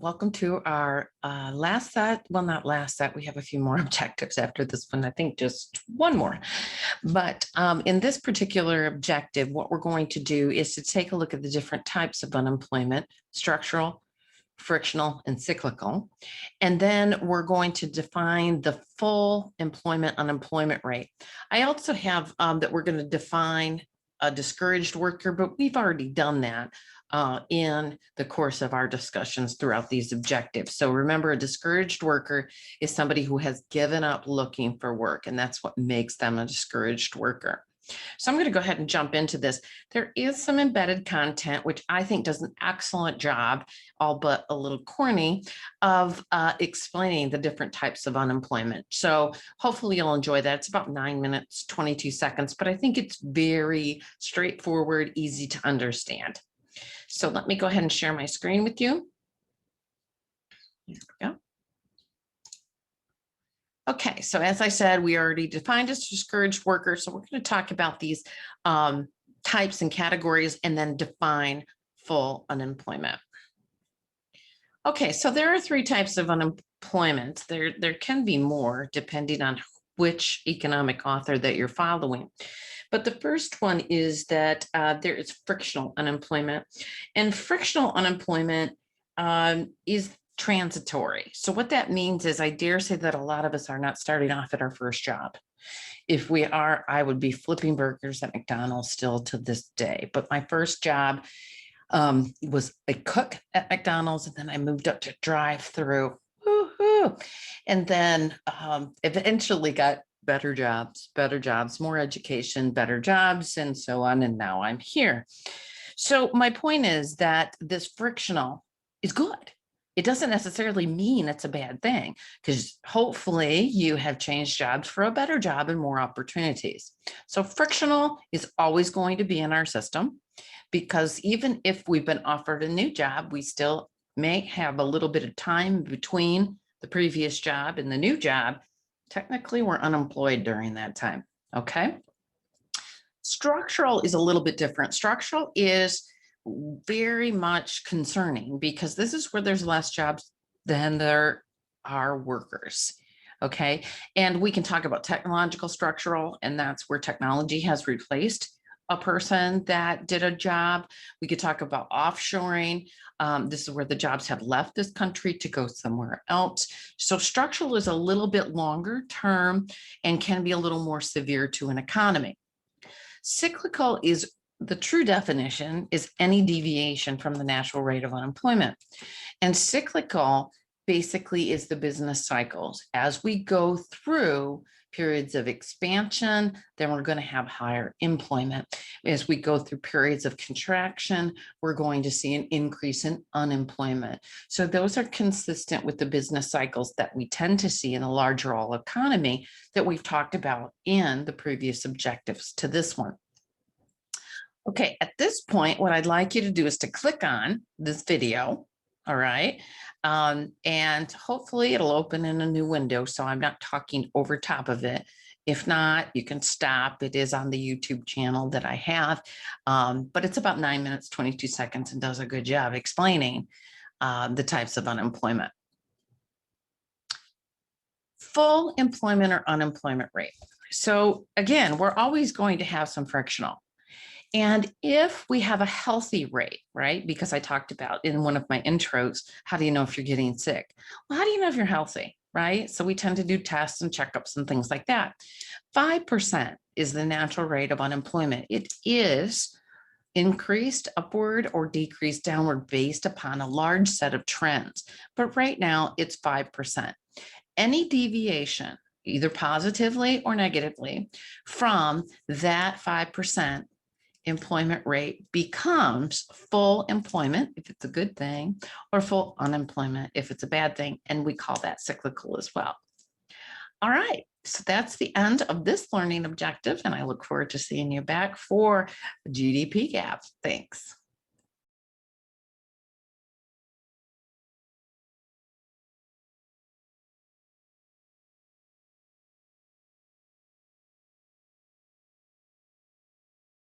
welcome to our last set. Well, not last set. We have a few more objectives after this one. I think just one more. But in this particular objective, what we're going to do is to take a look at the different types of unemployment: structural, frictional, and cyclical. And then we're going to define the full employment unemployment rate. I also have that we're going to define a discouraged worker, but we've already done that in the course of our discussions throughout these objectives. So remember, a discouraged worker is somebody who has given up looking for work, and that's what makes them a discouraged worker. So I'm going to go ahead and jump into this. There is some embedded content, which I think does an excellent job, all but a little corny, of explaining the different types of unemployment. So hopefully you'll enjoy that. It's about 9 minutes, 22 seconds, but I think it's very straightforward, easy to understand. So let me go ahead and share my screen with you. Here we go. Okay, so as I said, we already defined as discouraged workers. So we're going to talk about these types and categories and then define full unemployment. Okay, so there are three types of unemployment. There can be more depending on which economic author that you're following. But the first one is that there is frictional unemployment. And frictional unemployment is transitory. So what that means is I dare say that a lot of us are not starting off at our first job. If we are, I would be flipping burgers at McDonald's still to this day. But my first job was a cook at McDonald's, and then I moved up to drive-through. And then eventually got better jobs, more education, better jobs, and so on. And now I'm here. So my point is that this frictional is good. It doesn't necessarily mean it's a bad thing, because hopefully you have changed jobs for a better job and more opportunities. So frictional is always going to be in our system, because even if we've been offered a new job, we still may have a little bit of time between the previous job and the new job. Technically, we're unemployed during that time, okay? Structural is a little bit different. Structural is very much concerning because this is where there's less jobs than there are workers, okay? And we can talk about technological structural, and that's where technology has replaced a person that did a job. We could talk about offshoring. This is where the jobs have left this country to go somewhere else. So structural is a little bit longer term and can be a little more severe to an economy. Cyclical is the true definition is any deviation from the natural rate of unemployment. And cyclical basically is the business cycles. As we go through periods of expansion, then we're going to have higher employment. As we go through periods of contraction, we're going to see an increase in unemployment. So those are consistent with the business cycles that we tend to see in the larger all economy that we've talked about in the previous objectives to this one. Okay, at this point, what I'd like you to do is to click on this video, all right? And hopefully it'll open in a new window, so I'm not talking over top of it. If not, you can stop. It is on the YouTube channel that I have, but it's about 9 minutes, 22 seconds and does a good job explaining the types of unemployment. Full employment or unemployment rate. So again, we're always going to have some frictional. And if we have a healthy rate, right, because I talked about in one of my intros, how do you know if you're getting sick? Well, how do you know if you're healthy, right? So we tend to do tests and checkups and things like that. 5% is the natural rate of unemployment. It is increased upward or decreased downward based upon a large set of trends. But right now it's 5%. Any deviation, either positively or negatively, from that 5%, employment rate becomes full employment if it's a good thing, or full unemployment if it's a bad thing, and we call that cyclical as well. All right, so that's the end of this learning objective, and I look forward to seeing you back for GDP gap. Thanks.